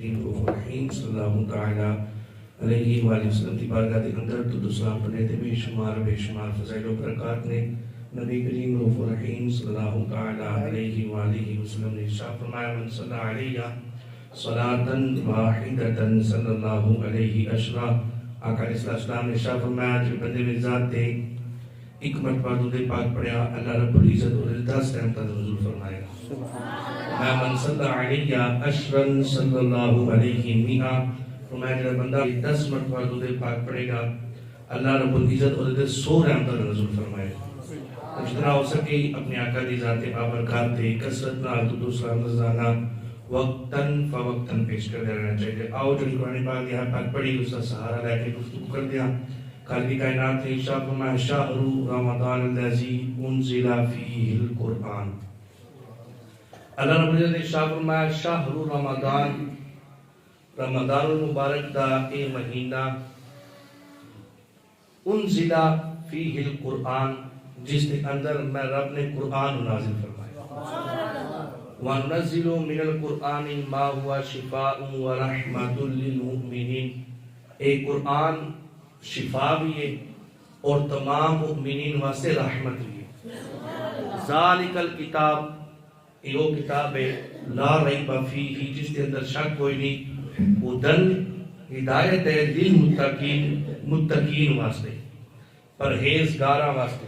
الرحیم صلی اللہ تعالیٰ علیہ وآلہ وسلم کی بارگاہ کے اندر درود و سلام پڑھنے تھے بے شمار فضائل و برکات نے نبی کریم رؤوف الرحیم صلی اللہ تعالیٰ علیہ وآلہ وسلم نے ارشاد فرمایا من صلی علیہ صلاۃً واحدۃ صلی اللہ علیہ عشرہ۔ آقا علیہ السلام نے ارشاد فرمایا جو بندے میری ذات تے ایک مرتبہ درود پاک پڑھیا اللہ رب العزت اور 10 رحمتاں نزول فرمائے گا۔ من صلی علیہ عشرا صلی اللہ علیہ مئہ، فرمایا جو بندہ 10 مرتبہ درود پاک پڑھے گا اللہ رب العزت اور 100 رحمتاں نزول فرمائے گا۔ جتنا ہو سکے اپنے آقا دی ذات بابرکات تے کثرت نال درود و سلام روزانہ وقتاً فوقتاً پیش کرتے رہنا چاہیے۔ آؤ جو قرآن پاک دی ہر پاک پڑھی اس کا سہارا لے کے گفتگو کر دیا۔ خالق کائنات نے ارشاد فرمایا شہر رمضان الذی انزل فیہ القرآن۔ اللہ رب العزت نے ارشاد فرمایا شہر رمضان، رمضان المبارک دا اے مہینہ انزل فیہ القرآن جس کے اندر میں رب نے قرآن نازل فرمایا۔ وَنُنَزِّلُ مِنَ الْقُرْآنِ مَا هُوَ شِفَاءٌ وَرَحْمَةٌ لِّلْمُؤْمِنِينَ۔ ایک قرآن شفا بھی ہے اور تمام مؤمنین واسطے رحمت بھی ہے۔ ذالک الکتاب، یہ وہ کتاب ہے لا ریب فیہ جس کے اندر شک کوئی نہیں، ہدن ہدایت ہے للمتقین، متقین واسطے، پرہیزگاراں واسطے۔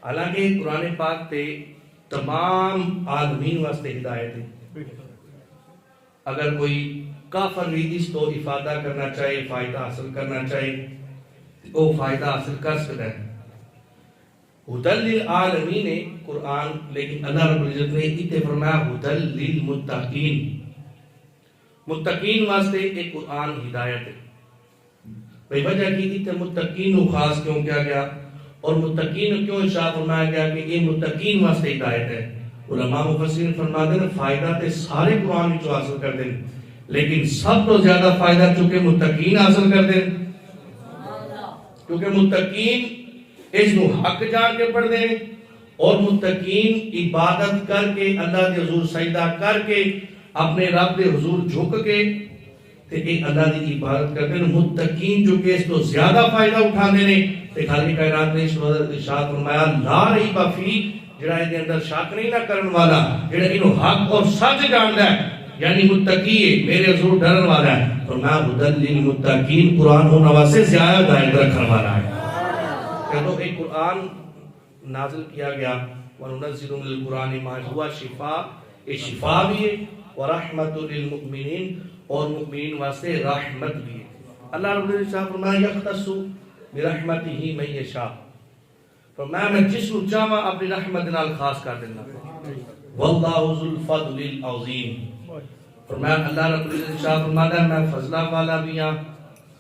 حالانکہ قرآن پاک تے تمام عالمین واسطے ہدایت ہے۔ اگر کوئی کافر بھی اس تو افادہ کرنا چاہے، فائدہ حاصل کرنا چاہے، وہ فائدہ حاصل کر سکتا ہے۔ ہدی للعالمین ہے قرآن، لیکن اللہ رب العزت نے اتنے فرمایا ہدی للمتقین، متقین واسطے ایک قرآن ہدایت ہے۔ بھئی وجہ کی اتنے متقین کو خاص کیوں کیا گیا اور متقین کیوں ارشاد فرمایا گیا کہ یہ متقین واسطے ہدایت ہے؟ علماء مفسرین فرماتے ہیں فائدہ تے سارے قرآن وچوں حاصل کر دیں، لیکن سب تو زیادہ فائدہ چونکہ متقین حاصل کر دیں، کیونکہ متقین اس نو حق جان کے پڑھ دیں اور متقین عبادت کر کے اللہ کے حضور سجدہ کر کے اپنے رب کے حضور جھک کے تے ایک اللہ دی عبادت کرتے ہیں۔ متقین جو کہ اس تو زیادہ فائدہ اٹھانے نے تے خالق کائنات نے ارشاد فرمایا لا ریب فیہ، جڑا اس کے اندر شک نہیں نہ کرن والا، جڑا انہوں حق اور سچ جاندا ہے، یعنی متقی ہے، میرے حضور ڈرن والا ہے، اور میں ہدی للمتقین قرآن ہونے واسطے زیادہ ہدایت رکھنے والا ہے۔ جب ایک قرآن نازل کیا گیا وَنُنَزِّلُ مِنَ الْقُرْآنِ مَا هُوَ شِفَاءٌ، یہ شفا بھی ہے وَرَحْمَةٌ لِّلْمُؤْمِنِينَ اور مؤمنین واسطے رحمت بھی ہے۔ اللہ رب العزت نے فرمایا یختص برحمتہ من یشاء، فرمایا میں جس کو چاہواں اپنی رحمت نال خاص کر دینا، واللہ ذو الفضل العظیم، فرمایا اللہ رب العزت نے فرمایا میں فضلہ والا بھی ہوں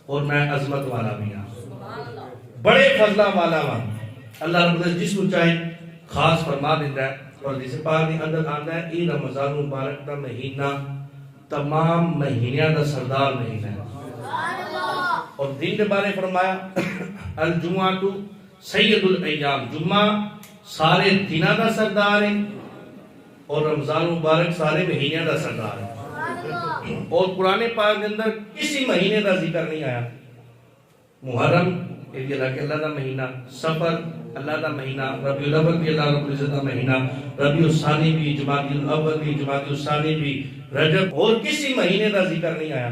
اور میں عظمت والا بھی ہوں، بڑے فضلہ والا ہوں۔ اللہ رب العزت جس کو چاہے خاص فرما دیتا ہے، اور حدیث پاک کے اندر آتا ہے یہ رمضان مبارک کا مہینہ تمام مہینیاں دا سردار مہینہ ہے، اور دن کے بارے فرمایا الجمعہ تو سید الایام، جمعہ سارے دنوں دا سردار ہے اور رمضان مبارک سارے مہینیاں دا سردار ہے۔ اور قرآن پاک کے اندر کسی مہینے دا ذکر نہیں آیا۔ محرم اللہ دا مہینہ، سفر اللہ دا مہینہ، ربیع الاول بھی اللہ رب العزت دا مہینہ، ربیع الثانی بھی، جمادی الاول بھی، جمادی الثانی بھی، رجب، اور کسی مہینے دا ذکر نہیں آیا۔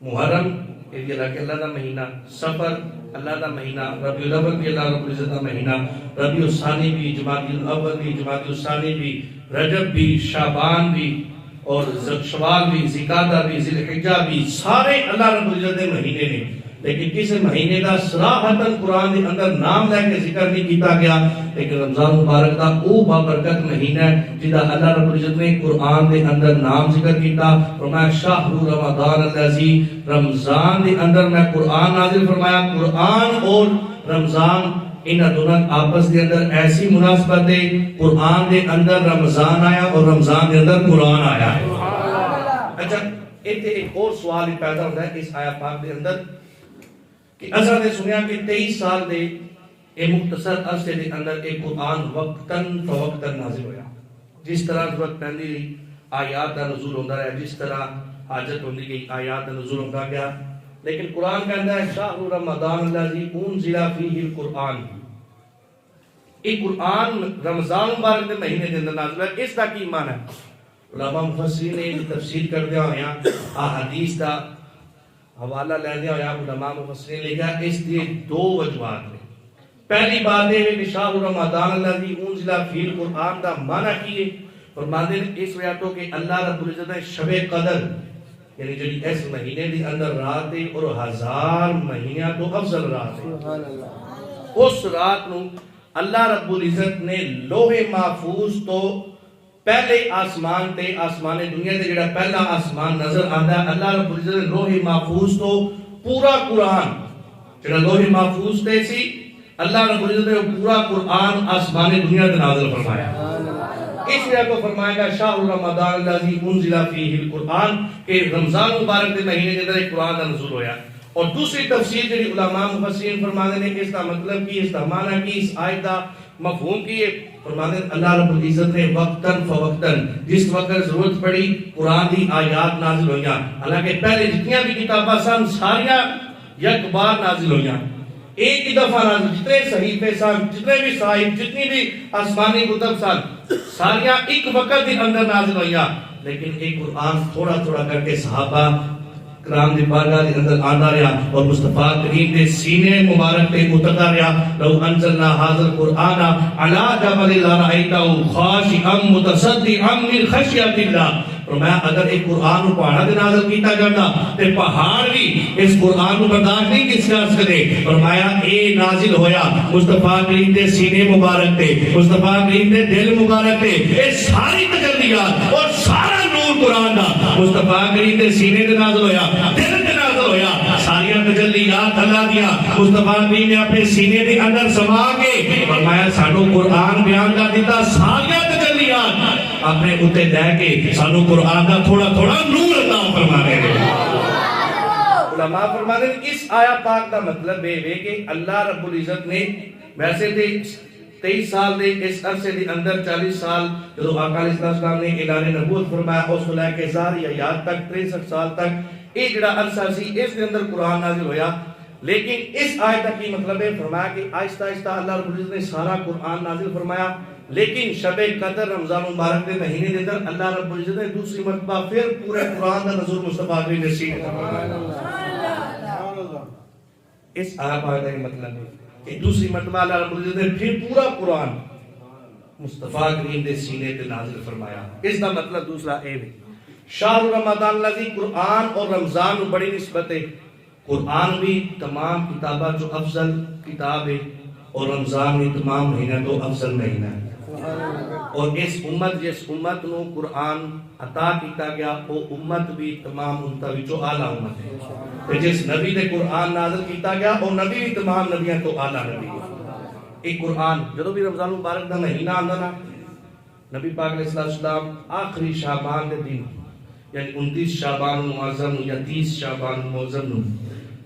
محرم اللہ دا مہینہ، سفر اللہ دا مہینہ، ربیع الاول بھی اللہ رب العزت دا مہینہ، ربیع الثانی بھی، جمادی الاول بھی، جمادی الثانی بھی، رجب بھی، شعبان بھی، اور شوال بھی، ذوالقعدہ بھی، ذی الحجہ بھی، سارے اللہ رب العزت دے مہینے نے، لیکن کسی مہینے کا صراحتاً قرآن کے اندر نام لے کے ذکر نہیں کیتا گیا، لیکن رمضان مبارک کا وہ بابرکت مہینہ ہے جدا اللہ رب العزت نے قرآن کے اندر نام ذکر کیتا، فرمایا شہر رمضان الذی، رمضان کے اندر میں قرآن نازل فرمایا۔ قرآن اور رمضان ان دونوں آپس کے اندر ایسی مناسبت ہے، قرآن کے اندر رمضان آیا اور رمضان کے اندر قرآن آیا ہے۔ اچھا ایک اور سوال پیدا ہوتا ہے اس آیت پاک کے اندر کہ اصل نے سنیا کہ 23 سال دے ایک مختصر عرصے کے اندر ایک قرآن وقتاً فوقتاً نازل ہویا، جس طرح ضرورت پہنی رہی آیات کا نزول ہوتا رہا، جس طرح حاجت ہوتی گئی آیات کا نزول ہوتا گیا. لیکن قرآن کہتا ہے شہر رمضان الذی انزل فیہ القرآن، یہ قرآن رمضان مبارک کے مہینے کے اندر نازل ہے. اس کا کی معنی ہے؟ علماء مفسرین نے تفسیر کردیا ہویا احادیث کا حوالہ لیندیا ہویا علماء مفسرین نے لکھا اس دی دو وجوہات ہیں. پہلی بات یہ ہے کہ شہر رمضان الذی انزل فیہ القرآن کا معنی کی ہے؟ فرماتے ہیں اس وجہ تو کہ اللہ رب العزت نے شب قدر یعنی جو اس مہینے دی اندر رات ہے اور 1000 مہینہ تو افضل رات ہے، اس رات نو اللہ رب العزت نے لوح محفوظ تو پہلے آسمان تے آسمان دنیا تے جڑا پہلا آسمان نظر آتا ہے، اللہ رب العزت نے لوح محفوظ تو پورا قرآن جڑا لوح محفوظ تے سی، اللہ رب العزت نے پورا قرآن آسمان دنیا تے نازل فرمایا. اس لیے کو فرمایا گا شہر رمضان الذی انزل فیہ القرآن کہ رمضان مبارک کے مہینے کے اندر قرآن کا نزول ہویا. اور دوسری تفسیر جو علماء مفسرین فرماتے ہیں کہ اس کا مطلب کی، اس کا معنی کی، اس آیت کا مفہوم کی ہے. فرماتے ہیں اللہ رب العزت نے وقتاً فوقتاً جس وقت ضرورت پڑی قرآن دی آیات نازل ہوئیاں. حالانکہ پہلے جتنی بھی کتاباں سن ساریاں یک بار نازل ہوئیاں، ایک ہی دفعہ نازل. جتنے صحیفے سن، جتنے بھی صحائف، جتنی بھی آسمانی کتب سن، ساریاں ایک وقت کے اندر نازل ہوئیاں. لیکن ایک قرآن تھوڑا تھوڑا کر کے صحابہ کرام دی بارگاہ دے اندر آندا رہا اور مصطفیٰ کریم دے سینے مبارک تے اتردا رہا. لو انزلنا هذا القرآن على جبل لرأيته خاشعا متصدعا من خشیۃ اللہ. فرمایا اگر ایک قرآن کو پہاڑ تے نازل کیتا جاتا تے پہاڑ بھی اس قرآن کو برداشت نہیں کس طرح کرے. فرمایا اے نازل ہویا مصطفیٰ کریم دے سینے مبارک تے، مصطفیٰ کریم دے دل مبارک تے. اے ساری تجلیات اور سارا نور قرآن دا مصطفیٰ کریم دے سینے تے نازل ہویا، دل تے نازل ہویا. ساریاں تجلیات اللہ دیا مصطفیٰ کریم نے اپنے سینے دے اندر سما کے فرمایا سانو قرآن بیان کر دیتا. ساریاں تجلیات اپنے اتے دے کے سانو قرآن کا تھوڑا تھوڑا نور عطا فرمانے دے. علماء فرماتے ہیں اس آیا پاک کا مطلب ہے کہ اللہ رب العزت نے ویسے تھے 23 سال دے اس عرصے دے اندر 40 سال جو آقا علیہ السلام نے اعلان نبوت فرمایا اس کو لے کے ظاہریات تک 63 سال تک یہ جڑا عرصہ سی اس کے اندر قرآن نازل ہویا. لیکن اس آیت کا کی مطلب ہے فرمایا کہ آہستہ آہستہ اللہ رب العزت نے سارا قرآن نازل فرمایا. لیکن شب قدر رمضان مبارک کے مہینے کے اندر اللہ رب العزت نے دوسری مرتبہ پھر پورے قرآن کا نزول مصطفیٰ کریم نے سینے فرمایا. اس آیت کا مطلب ہے کہ دوسری مرتبہ اللہ رب العزت نے پھر پورا قرآن مصطفیٰ کریم دے سینے تے نازل فرمایا. اس کا مطلب دوسرا اے ہے شہر رمضان الذی قرآن اور رمضان بڑی نسبت ہے. قرآن بھی تمام کتابہ جو افضل کتاب ہے اور رمضان بھی تمام مہینہ تو افضل مہینہ ہے. اور اس امت جس امت نو قرآن عطا کیتا گیا وہ امت بھی تمام امتہ وچوں اعلیٰ امت ہے. جس نبی نے قرآن نازل کیتا گیا وہ نبی بھی تمام نبیاں تو اعلیٰ نبی ہے. ایک قرآن جدو بھی رمضان مبارک دا مہینہ آندا نا نبی پاک علیہ السلام آخری شعبان دے دن یعنی 29 شعبان معظم یا 30 شعبان معظم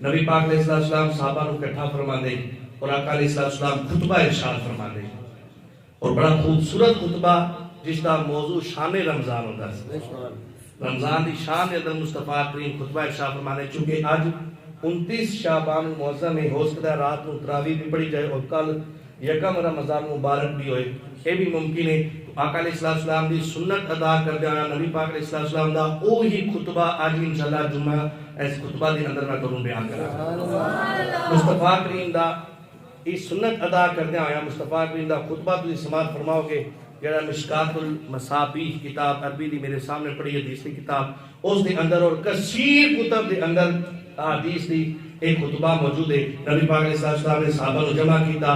نبی پاک علیہ السلام صحابہ نو اکٹھا فرما دے اور آقا علیہ السلام خطبہ ارشاد فرما دے اور بڑا خوبصورت خطبہ جس کا موضوع شان رمضان ہوتا ہے. رمضان دی شان دے اندر مصطفیٰ کریم خطبہ ارشاد فرما دے. چونکہ آج 29 شعبان معظم ہے، ہو سکتا ہے رات کو تراویح بھی پڑھی جائے اور کل یکم رمضان مبارک بھی ہوئے، یہ بھی ممکن ہے. آقا علیہ السلام دی سنت ادا کر دیا نبی پاک علیہ السلام دا وہی خطبہ آج انشاءاللہ جمعہ اس خطبہ دے اندر میں کروں بیان کرا. مصطفیٰ کریم دا اس سنت ادا کر دیا ہویا مصطفیٰ کریم دا خطبہ تسی سماعت فرماؤ گے جڑا مشکات المصابیح کتاب عربی دی میرے سامنے پڑھی حدیث کی کتاب اس دے اندر اور کثیر کتب دے اندر حدیث دی ایک خطبہ موجود ہے. نبی پاک علیہ السلام نے صحابہ کو جمع کیتا.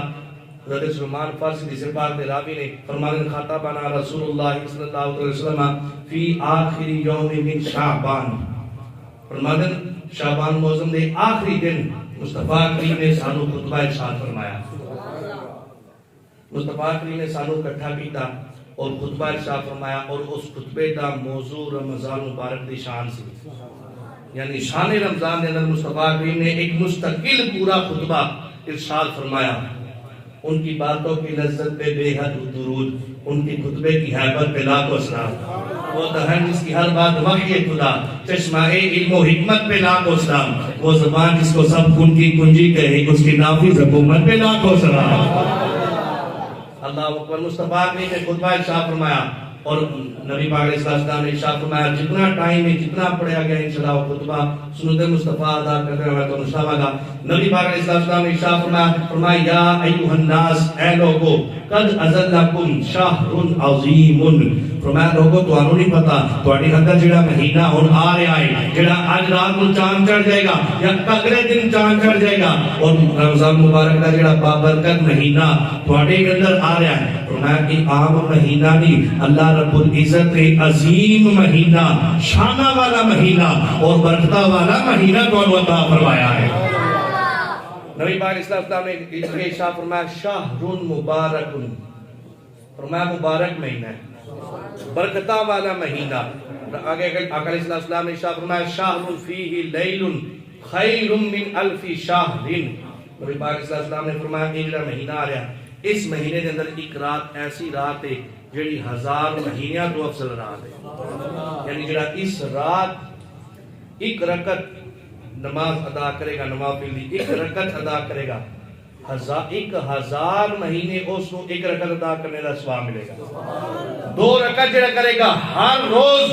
حضرت سلمان فارسی دی سپاک دے راوی نے فرمایا خطبنا رسول اللہ صلی اللہ علیہ وسلم فی آخر یوم من شعبان. فرمایا شعبان معظم دے آخری دن مصطفیٰ کریم نے سانو خطبہ ارشاد فرمایا. مصطفیٰ کریم نے سانو اکٹھا کیتا اور خطبہ ارشاد فرمایا اور اس خطبے دا موضوع رمضان مبارک دی شان سی. یعنی شان رمضان دے اندر مصطفیٰ کریم نے ایک مستقل پورا خطبہ ارشاد فرمایا. ان کی باتوں کی لذت پہ بے حد درود، ان کی خطبے کی حیبت پہ لاکھوں سلام. وہ دہن جس کی ہر بات وحی خدا، چشمہ علم و حکمت پہ لاکھوں سلام، وہ زبان جس کو سب کن کی کنجی کہے، اس کی نافذ حکومت پہ لاکھوں سلام۔ اللہ اکبر۔ مصطفیٰ نے خطبہ ارشاد فرمایا اور نبی پاک علیہ السلام نے ارشاد فرمایا جتنا ٹائم ہے جتنا پڑھا گیا انشاءاللہ وہ خطبہ سنت مصطفیٰ ادا کرتے ہوئے تو انشاءاللہ گا۔ نبی پاک علیہ السلام نے ارشاد فرمایا یا ایھا الناس، اے لوگو، قد اذلکم شہر عظیم، فرمایا لوگو تانوں نہیں پتا تواڈے اندر جڑا مہینہ ہن آ رہا ہے، جڑا اج رات کو چاند چڑھ جائے گا یا اگلے دن چاند چڑھ جائے گا، اور رمضان مبارک کا جڑا بابرکت مہینہ تواڈے اندر آ رہا ہے، فرمایا کہ عام مہینہ نہیں، اللہ رب العزت نے عظیم مہینہ، شانہ والا مہینہ اور برکتہ والا مہینہ تانوں عطا فرمایا ہے۔ نبی پاک علیہ السلام نے اس کے ارشاد فرمایا شہر مبارک، فرمایا مبارک مہینہ ہے، برکتہ والا مہینہ۔ آگے آقا علیہ السلام نے ارشاد فرمایا شہر فیہ لیل خیر من الف شہر، نبی پاک علیہ السلام نے فرمایا یہ جو مہینہ آ رہا اس مہینے کے اندر ایک رات ایسی رات ہے جڑی ہزار مہینیاں تو افضل رات ہے، یعنی جڑا اس رات ایک رکعت نماز ادا کرے گا، نوافل دی ایک رکعت ادا کرے گا، ایک ہزار مہینے اس کو ایک رکعت ادا کرنے کا ثواب ملے گا۔ دو رکعت جڑا کرے گا ہر روز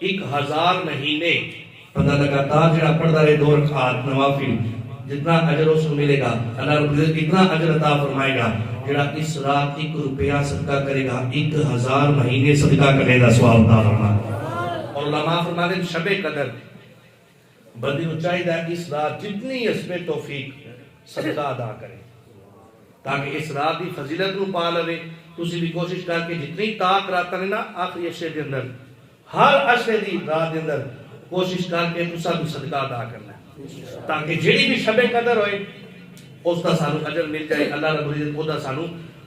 ایک ہزار مہینے بندہ لگاتار جڑا پڑھتا رہے دو رکعت نوافل، جتنا اجر اس کو ملے گا اللہ رب العزت اتنا اجر عطا فرمائے گا۔ جڑا اس رات 1 روپیہ صدقہ کرے گا 1000 مہینے صدقہ کرنے کا ثواب عطا فرمائے گا۔ اور علماء فرماتے ہیں شب قدر بندے کو چاہیے اس رات جتنی اس پہ توفیق صدقہ ادا کرے تاکہ اس رات کی فضیلت کو پا لے۔ تسی بھی کوشش کر کے جتنی طاقت رات نے نا آخری عشرے کے اندر ہر عشرے دی رات کے اندر کوشش کر کے تسا بھی صدقہ ادا کرنا ہے تاکہ جڑی بھی شب قدر ہوئے اس کا سانو اجر مل جائے، اللہ رب العزت خدا سانو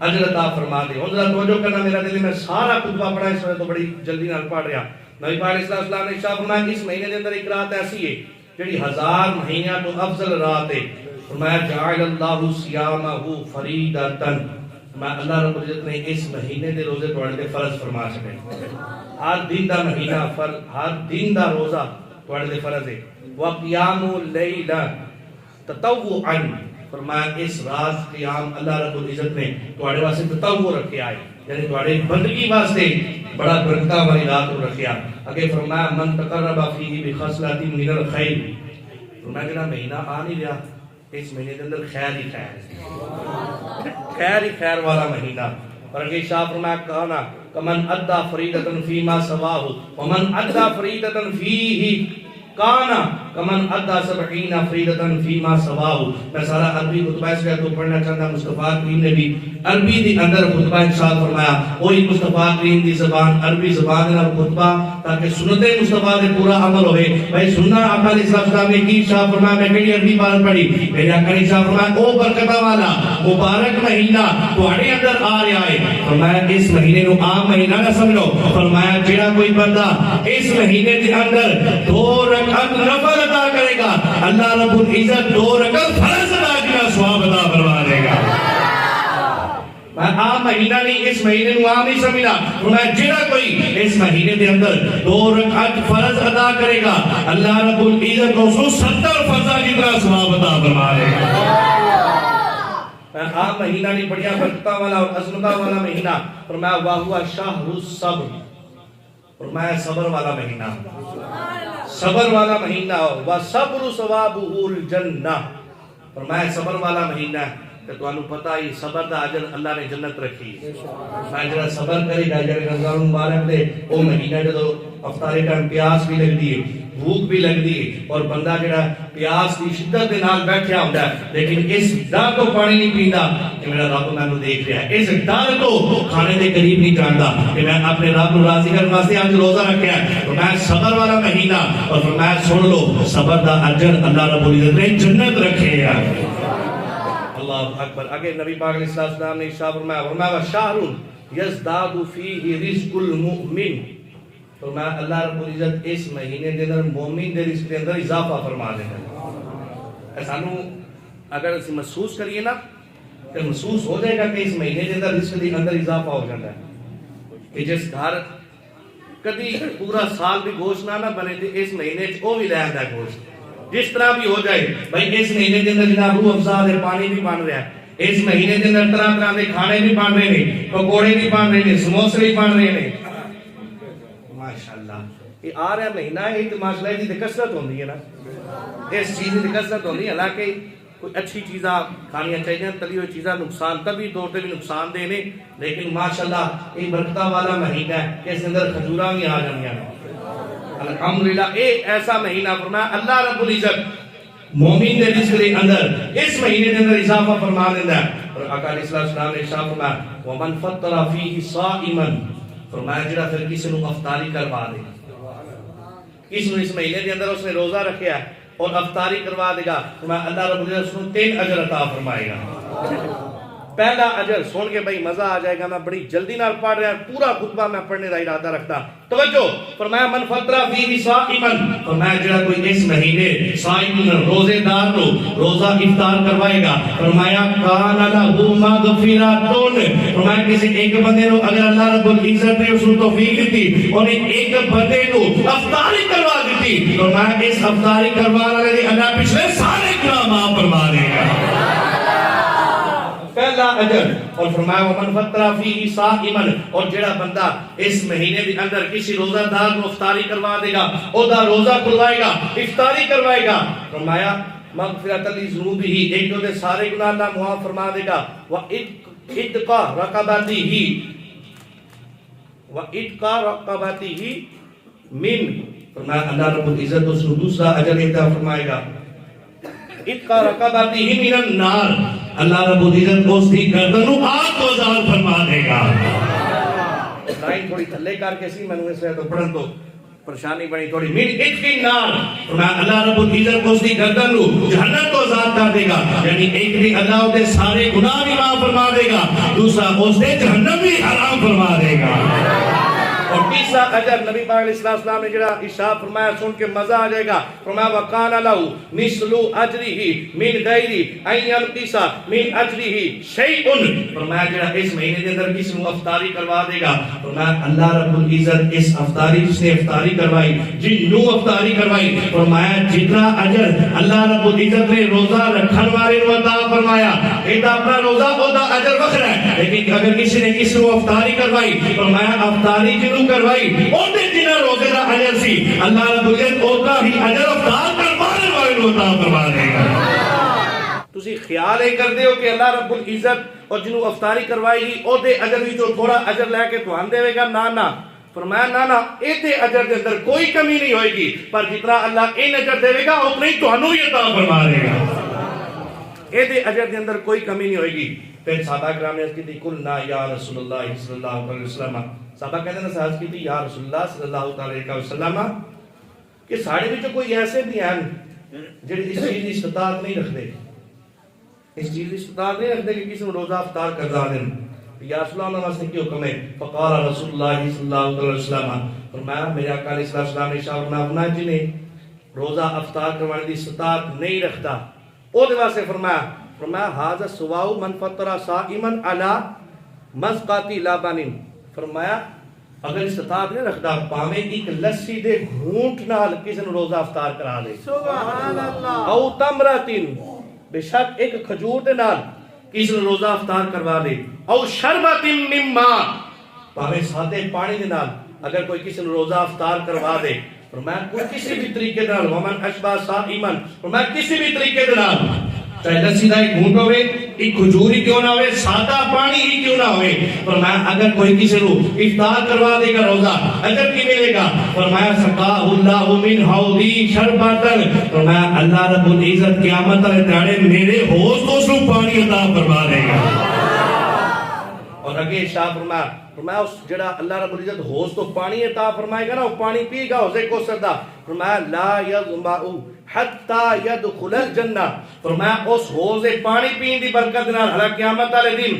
اجر عطا فرما دے۔ ہن ذرا توجہ کرنا، میرا دل میں سارا خطبہ پڑھا اس وقت تو بڑی جلدی نال پڑھ رہا۔ نبی پاک علیہ السلام نے ارشاد فرمایا اس مہینے کے اندر ایک رات ایسی ہے جڑی 1000 مہینیاں تو افضل رات ہے، فرمایا جعل اللہ صیامہ فریدۃ، میں اللہ رب العزت نے اس مہینے دے روزے تواڈے فرض فرما چھڈے، ہر دن دا مہینہ فرض، ہر دن دا روزہ تواڈے فرض ہے۔ وقیام اللیل تطوعا، فرمایا اس رات قیام اللہ رب العزت نے تواڈے واسطے تطوع رکھیا ہے، یعنی تواڈے بندگی واسطے بڑا برکتہ والی رات کو رکھیا۔ اگے فرمایا من تقرب فیہ بخصلۃ من الخیر، فرمایا جڑا مہینہ آ نہیں رہا اس مہینے کے اندر خیر ہی خیر، خیر ہی خیر والا مہینہ۔ اور اگے شاہ فرمایا کہنا کمن ادا فریدۃ فیما سواہ ومن ادا فریدۃ فیہ کانا کمن ادا 70 فریدۃ فیما سواہ۔ میں سارا عربی خطبہ اس تو پڑھنا چاہتا، مصطفیٰ کریم نے بھی عربی دی اندر خطبہ ارشاد فرمایا، وہی مصطفیٰ کریم دی زبان عربی زبان نال خطبہ تاکہ سنت مصطفیٰ دے پورا عمل ہوئے۔ بھائی سننا آقا علیہ السلام نے کی ارشاد فرمایا، میں کہڑی عربی بات پڑھی، میرے آقا نے ارشاد فرمایا او برکتہ والا مبارک مہینہ تواڈے اندر آ رہا ہے، فرمایا اس مہینے نو عام مہینہ نہ سمجھو، فرمایا جڑا کوئی بندہ اس مہینے دے اندر 2 رکعت نفل ادا کرے گا اللہ رب العزت 2 رکعت فرض ادا کا ثواب عطا فرما دے گا۔ میں عام مہینہ نہیں، اس مہینے کو عام نہیں سمجھنا، فرمایا جڑا کوئی اس مہینے کے اندر 2 رکعت فرض ادا کرے گا اللہ رب العزت کو 70 فرض جتنا ثواب عطا فرما دے گا۔ عام مہینہ نہیں، بڑیا برکتہ والا اور عظمتہ والا مہینہ، فرمایا واہوا شہر الصبر، فرمایا صبر والا مہینہ، صبر والا مہینہ، وصبر ثوابہ الجنہ، فرمایا صبر والا مہینہ کہ تو انہوں پتہ ہی صبر دا اجر اللہ نے جنت رکھی ہے۔ میں جڑا صبر کرے گا جڑا رمضان مبارک دے او مہینہ جدو افطار ٹائم پیاس بھی لگ دی ہے، بھوک بھی لگ دی ہے، اور بندہ جڑا پیاس کی شدت دے نال بیٹھیا ہوندا ہے لیکن اس ڈر تو پانی نہیں پیندا کہ میرا رب مینوں دیکھ رہا ہے، اس ڈر تو کھانے دے قریب نہیں جاندا کہ میں اپنے رب نوں راضی کرنے واسطے اج روزہ رکھیا ہے، تو میں صبر والا مہینہ، اور فرمایا سن لو صبر دا اجر اللہ رب العزت نے جنت رکھے ہے۔ اللہ اکبر۔ آگے نبی پاک علیہ السلام نے ارشاد فرمایا فرمایا شہر یزداد فیہ رزق المؤمن، فرمایا اللہ رب العزت اس مہینے کے اندر مومن دے رزق کے اندر اضافہ فرما دے گا۔ سانو اگر اس محسوس کریے نا کہ محسوس ہو جائے گا کہ اس مہینے کے اندر رزق کے اندر اضافہ ہو جاتا ہے، کہ جس گھر کدی پورا سال بھی گوشت نہ بنے تو اس مہینے وہ بھی لے آتا ہے گوشت، جس طرح بھی ہو جائے بھائی اس مہینے کے اندر جناب روح افزا دے پانی بھی بن رہا ہے، اس مہینے کے اندر طرح طرح کے کھانے بھی بن رہے ہیں، پکوڑے بھی بن رہے ہیں، سموسے بھی بن رہے ہیں، ماشاءاللہ یہ آ رہا مہینہ ہے تو ماشاءاللہ یہ کثرت ہوتی ہے نا، اس چیز کی کثرت ہوتی ہے، حالانکہ کوئی اچھی چیزاں کھانیاں چاہیے، تلی ہوئی چیزاں نقصان طبی طور پہ بھی نقصان دے نے، لیکن ماشاءاللہ یہ برکتہ والا مہینہ ہے کہ اس اندر کھجوراں بھی آ جاندیاں ہیں، الحمدللہ ایک ایسا مہینہ فرمایا اللہ رب العزت مومن دے رزق دے اندر اس مہینے دے اندر اضافہ فرما دیتا ہے، اور آقا علیہ السلام نے ارشاد فرمایا ومن فطر فیہ صائما، فرمایا جڑا پھر کسی نو افطاری کروا دے، کسی نو اس مہینے دے اندر اس نے روزہ رکھیا ہے اور افطاری کروا دے گا، فرمایا اللہ رب العزت اس کو 3 اجر عطا فرمائے گا۔ پہلا اجر سن کے بھائی مزہ آ جائے گا، میں بڑی جلدی نال پڑھ رہا ہوں، پورا خطبہ میں پڑھنے کا ارادہ رکھتا، توجہ فرمایا من فطر فیہ صائما، فرمایا جڑا کوئی اس مہینے صائم روزے دار کو روزہ افطار کروائے گا، فرمایا کان لہ مغفرۃ، فرمایا کسی ایک بندے کو اگر اللہ رب العزت نے اس کو توفیق دیتی اور ایک بندے کو افطاری کروا دیتی، فرمایا اس افطاری کروانے والے اللہ پچھلے سارے گناہ معاف فرما دے گا، پہلا اجر۔ اور فرمایا ومن فطر فیہ صائما، اور جڑا بندہ اس مہینے کے اندر کسی روزہ دار کو افطاری کروا دے گا، او دا روزہ کھلوائے گا، افطاری کروائے گا، فرمایا مغفرۃ لذنوبہ، ایک دو دے سارے گناہ اللہ معاف فرما دے گا، وعتق رقبتہ من، فرمایا اللہ رب العزت اس کو دوسرا اجر عطا فرمائے گا، عتق رقبتہ من النار، اللہ رب العزت اس کی گردن کو آگ کو آزاد فرما دے گا۔ لائن تھوڑی تھلے کر کے سی میں نے اس تو پڑھن تو پریشانی بڑی تھوڑی، من عتق النار، فرمایا اللہ رب العزت اس کی گردن کو جہنم کو آزاد کر دے گا، یعنی ایک بھی اللہ کے سارے گناہ بھی معاف فرما دے گا، دوسرا اس نے جہنم بھی حرام فرما دے گا۔ اور تیسرا اجر نبی پاک علیہ السلام نے جڑا ارشاد فرمایا سن کے مزہ آ جائے گا، فرمایا وَقَانَ لَهُ مِثْلُ أَجْرِهِ مِنْ غَيْرِ أَنْ يَنْقِصَ مِنْ أَجْرِهِ شَيْءٌ، فرمایا جڑا اس مہینے کے اندر کسی کو افطاری کروا دے گا، فرمایا اللہ رب العزت اس افطاری جس نے افطاری کروائی، جن نو افطاری کروائی، فرمایا جتنا اجر اللہ رب العزت نے روزہ رکھن والے کو عطا فرمایا، ایک اپنا روزہ ہوتا اجر وکھرا ہے، لیکن اگر کسی نے کسی کو افطاری کروائی، فرمایا افطاری جنوں کروائی اوتے جنہ روزے دا اجر سی، اللہ رب العزت اوتا ہی اجر افطار کروانے والے کو عطا فرما دے گا۔ تسی خیال ہی کر دیو کہ اللہ رب العزت اور جنوں افطاری کروائی گی اوتے اجر بھی جو تھوڑا اجر لے کے تھوان دے گا، نا فرمایا نا ایتے اجر دے اندر کوئی کمی نہیں ہوئے گی، پر جتنا اللہ این اجر دے گا اتنا ہی تھانوں ہی عطا فرما دے گا، ایتے اجر دے اندر کوئی کمی نہیں ہوئے گی۔ پھر صحابہ کرام نے عرض کی تھی قلنا یا رسول اللہ صلی اللہ علیہ وسلم، صحابہ کہتے ہیں عرض کی تھی یا رسول اللہ صلی اللہ علیہ وسلم کہ ساڑھے بھی کوئی ایسے بھی ہیں جڑے اس چیز کی استطاعت نہیں رکھتے، اس چیز کی استطاعت نہیں رکھتے کہ کسی نے روزہ افطار کروا دیں، یا رسول اللہ واسطے کی حکم ہے؟ فقال رسول اللہ صلی اللہ علیہ وسلم، فرمایا میرے آقا علیہ السلام نے ارشاد فرمایا جنہیں روزہ افطار کروانے کی استطاعت نہیں رکھتا او دے واسطے فرمایا ھذا سواء من فطر صائما علی مسقۃ لبن، فرمایا اگر استطاعت نہیں رکھتا پاویں ایک لسی دے گھونٹ نال کسی نے روزہ افطار کرا دے، سبحان اللہ، او تمرتن، بے شک ایک کھجور دے نال کسی نے روزہ افطار کروا دے، او شربت من ماء، پاویں سادے پانی دے نال اگر کوئی کسی نے روزہ افطار کروا دے، فرمایا کوئی کسی بھی طریقے نال، ومن اشبع صائما، فرمایا کسی بھی طریقے دے نال، چاہے لسی دا ایک گھونٹ ہوئے، ایک کھجور ہی کیوں نہ ہوئے، سادہ پانی ہی کیوں نہ ہوئے، فرمایا اگر کوئی کسی کو افطار کروا دے گا روزہ اجر کی ملے گا، فرمایا سقاہ اللہ من حوضی شربتن، فرمایا اللہ رب العزت قیامت والے دہاڑے میرے حوض کو اس کو پانی عطا فرما دے گا۔ اور اگے شاہ فرمایا اس جڑا اللہ رب العزت حوض تو پانی عطا فرمائے گا نا، وہ پانی پی گا حوض کوثر دا، فرمایا لا یظمأ حتی یدخل الجنہ، فرمایا اس حوض پانی پین دی برکت نال ہلا قیامت والے دن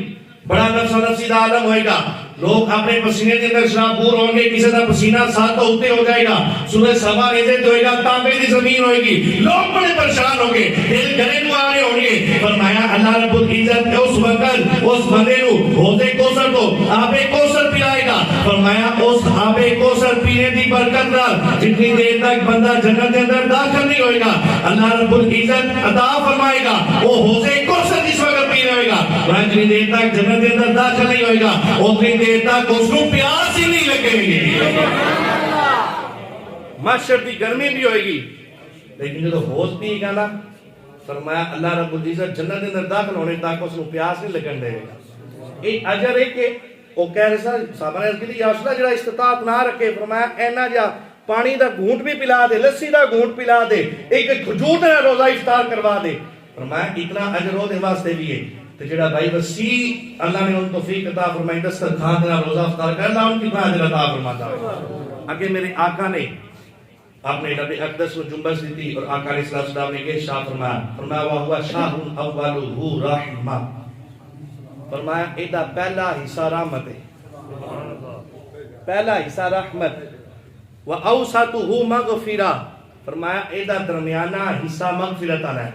بڑا نفس و نفسی دا عالم ہوئے گا، لوگ اپنے پسینے کے اندر شرابور ہوں گے، کسی کا پسینہ ساتھ ہوتے ہو جائے گا، صبح صبح عزت ہوئے گا، تانبے دی زمین ہوئے گی، لوگ بڑے پریشان ہوں گے، دل گھرے کو آ رہے ہوں گے، فرمایا اللہ رب العزت اس وقت اس بندے کو حوض کوثر کو آب کوثر پلائے گا، فرمایا اس آب کوثر پینے دی برکت نال جتنی دیر تک بندہ جنت کے اندر داخل نہیں ہوئے گا اللہ رب العزت عطا فرمائے گا وہ حوض کوثر جس وقت پی رہے گا جتنی دیر تک جنت کے اندر داخل نہیں ہوئے گا اتنی دیر تک اس کو پیاس ہی نہیں لگے گی محشر کی گرمی بھی ہوئے گی لیکن جو حوض پی گا نا فرمایا اللہ رب العزت جنت کے اندر داخل ہونے تک اس کو پیاس نہیں لگن دے گا ایک اجر ہے کہ وہ کہہ رہے سا صحابہ نے کہا یا رسول اللہ جڑا استطاعت نہ رکھے فرمایا اینا جا پانی دا گھونٹ بھی پلا دے لسی دا گھونٹ پلا دے ایک کھجور دا روزہ افطار کروا دے فرمایا اتنا اجر ہو دے واسطے بھی ہے تو جڑا بھائی وسیع اللہ نے ان توفیق عطا فرمائی دسترخوان دے روزہ افطار کرنا ان کتنا اجر عطا فرماتا ہے آگے میرے آقا نے اپنے نبی اقدس کو جنبش دی تھی اور آقا علیہ السلام نے یہ شاہ فرمایا وَهُوَ شَاهٌ أَوَّلُهُ رَحْمَةٌ فرمایا ایدہ پہلا حصہ رحمت ہے پہلا حصہ رحمت وَأَوْسَطُهُ مَغْفِرَةٌ فرمایا ایدہ درمیانہ حصہ مغفرت ہے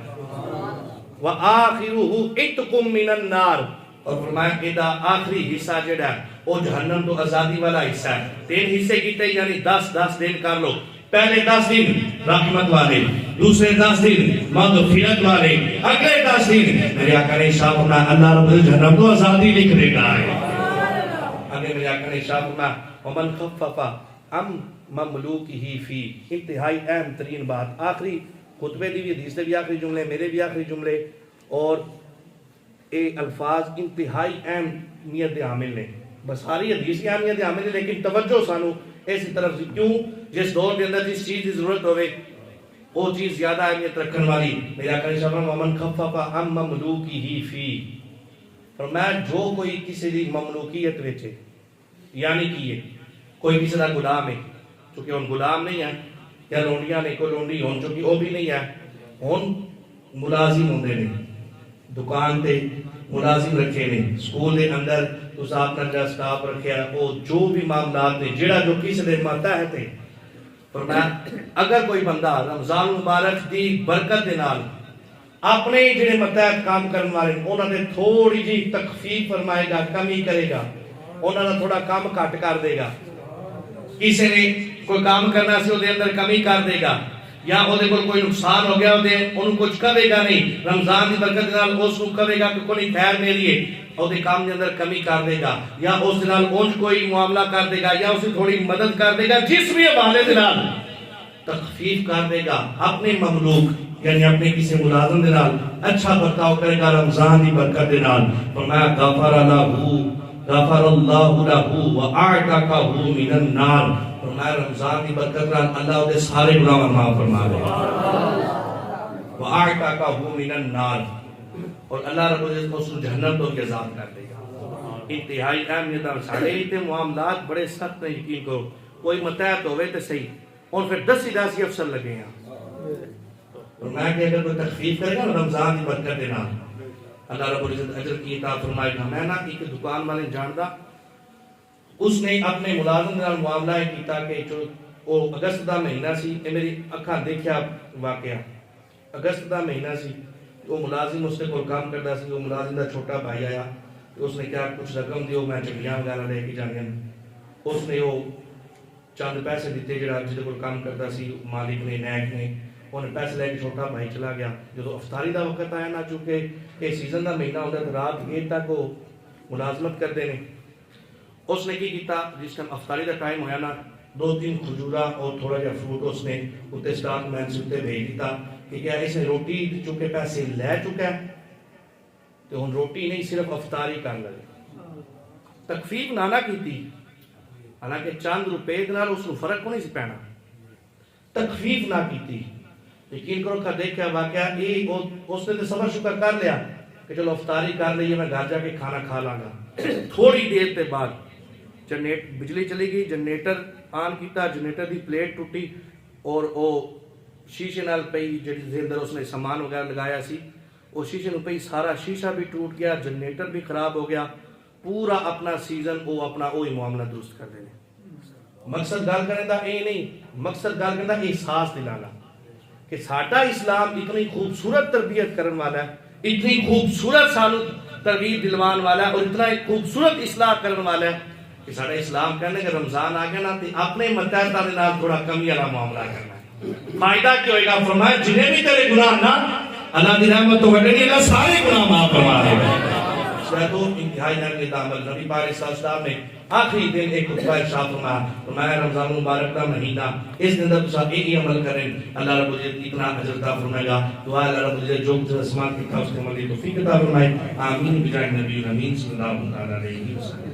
وَآخِرُهُ اِتْقُم مِّنَ النَّارِ اور فرمایا ایدہ آخری حصہ جڑا وہ جہنم تو آزادی والا حصہ ہے 3 حصے کیتے یعنی 10 دن کر لو پہلے 10 دن رحمت والے دوسرے 10 دن مغفرت والے اگلے 10 دن میرے آقا نے ارشاد فرمایا اللہ رب العزت جہنم کو آزادی لکھ دے گا آگے میرے آقا نے ارشاد فرمایا ومن خفف ام مملوکہ فی انتہائی اہم ترین بات آخری خطبے دی بھی حدیث دے بھی آخری جملے میرے بھی آخری جملے اور اے الفاظ انتہائی اہمیت دے حامل نے بس ساری حدیث کی اہمیت دے حامل نے لیکن توجہ سانو ایسی طرف سے کیوں جس دور کے اندر جس چیز کی ضرورت ہوئے وہ چیز زیادہ اہمیت رکھن والی میرے آقا نے فرمایا ومن خفف عن مملوکہ فی فرمایا جو کوئی کسی دی مملوکیت وچ یعنی کہ کوئی کسی دا غلام ہے چونکہ ان غلام نہیں ہے یا لونڈیاں نے کوئی لونڈی ہون چونکہ وہ بھی نہیں ہے ہون ملازم ہوندے نے دکان تے ملازم رکھے نے سکول دے اندر تو صاحب نے جا سٹاف رکھیا وہ جو بھی معاملات نے جڑا جو کس دے ماتحت ہے فرمایا اگر کوئی بندہ رمضان مبارک دی برکت دے نال اپنے جڑے ماتحت کام کرن والے انہاں نے تھوڑی جی تخفیف فرمائے گا کمی کرے گا انہاں نے تھوڑا کام کٹ کر دے گا کسی نے کوئی کام کرنا سی دے اندر کمی کر دے گا یا وہ دے کوئی نقصان ہو گیا انہوں کچھ کرے گا نہیں رمضان دی برکت دے نال اس کو کرے گا کہ کوئی خیر میری ہے اور دے کام دے اندر کمی کر دے گا یا اس دے نال اونج کوئی معاملہ کر دے گا یا اسے تھوڑی مدد کر دے گا جس بھی حوالے دے نال تخفیف کر دے گا اپنے مملوک یعنی اپنے کسی ملازم دے نال اچھا برتاؤ کرے گا رمضان دی برکت دے نال فرمایا غفر اللہ لہ وَأَعْتَقَهُ مِنَ النَّارِ فرمایا رمضان دی برکت نال اللہ دے سارے گناہ معاف فرما دے وَأَعْتَقَهُ مِنَ النَّارِ اور اللہ رب العزت کو اس جہنم تو آزاد کر دے گا انتہائی اہمیت ہے سارے تے معاملات بڑے سخت ہیں یقین کرو کوئی متحد ہوئے تے صحیح اور پھر 10 افسر لگے ہیں فرمایا کہ اگر کوئی تخفیف کرے گا رمضان دی برکت دے نال اللہ رب العزت اجر کی عطا فرمائے گا میں نہ ایک دکان والے جاندا اس نے اپنے ملازم نال معاملہ کیتا کہ جو وہ اگست دا مہینہ سی اے میری اکھاں دیکھیا واقعہ اگست دا مہینہ سی وہ ملازم اس نے کوئی کام کرتا سی وہ ملازم دا چھوٹا بھائی آیا اس نے کیا کچھ رقم دیو میں چڑیاں وغیرہ لے کے جانے اس نے وہ چند پیسے دیتے جڑا جس کو کام کرتا سی مالک نے نیک نے انہیں پیسے لے کے چھوٹا بھائی چلا گیا جب افطاری دا وقت آیا نہ چونکہ کہ سیزن دا مہینہ ہوتا ہے رات دیر تک وہ ملازمت کرتے ہیں اس نے کی کیتا جس ٹائم افطاری دا ٹائم ہویا نا 2-3 کھجورا اور تھوڑا جا فروٹ اس نے اتنے سٹاک مین سے اتنے بھیج دیتا کہ کیا اس نے روٹی چکے پیسے لے چکا ہے تو ہن روٹی نہیں صرف افطاری کر لگے تخفیف نہ کی تھی حالانکہ چند روپے نال اس کو فرق کو نہیں سی پینا تخفیف نہ کی تھی یقین کرو کہ دیکھا واقعہ اس نے تو صبر شکر کر لیا کہ چلو افطاری کر لئیے میں گھر جا کے کھانا کھا لاں گا تھوڑی دیر تے بعد بجلی چلی گئی جنریٹر آن کیتا جنریٹر دی پلیٹ ٹوٹی اور او شیشے نال پئی جڑی اندر اس نے سامان وغیرہ لگایا سی وہ شیشے نو پئی سارا شیشہ بھی ٹوٹ گیا جنریٹر بھی خراب ہو گیا پورا اپنا سیزن وہ اپنا وہی معاملہ درست کر دینے مقصد گل کرنے دا اے نہیں مقصد گل کرنے دا احساس دلانا کہ ساڈا اسلام اتنی خوبصورت تربیت کرن والا ہے اتنی خوبصورت سانو تربیت دلوان والا ہے اور اتنا خوبصورت اصلاح کرن والا ہے کہ سارا اسلام کہنے کہ رمضان آ گیا نا تے اپنے متحدہ دے نال تھوڑا کمی والا معاملہ کرنا ہے. فائدہ کیا ہوئے گا؟ فرمایا جنہیں بھی تیرے گناہ نا اللہ دی رحمت تو وڈے نہیں، اللہ سارے گناہ معاف فرما دے گا. تو انتہائی نرمی عمل نبی پاک صلی اللہ علیہ وسلم نے آخری دن ایک خطبہ ارشاد فرمایا رمضان المبارک کا مہینہ اس دن تک آپ یہ عمل کریں اللہ رب العزت اتنا اجر عطا فرمائے گا. دعا اللہ رب العزت جو کچھ آسمان کی طرف سے عمل کی توفیق عطا فرمائے. آمین بجائے نبی الامین صلی اللہ علیہ وسلم.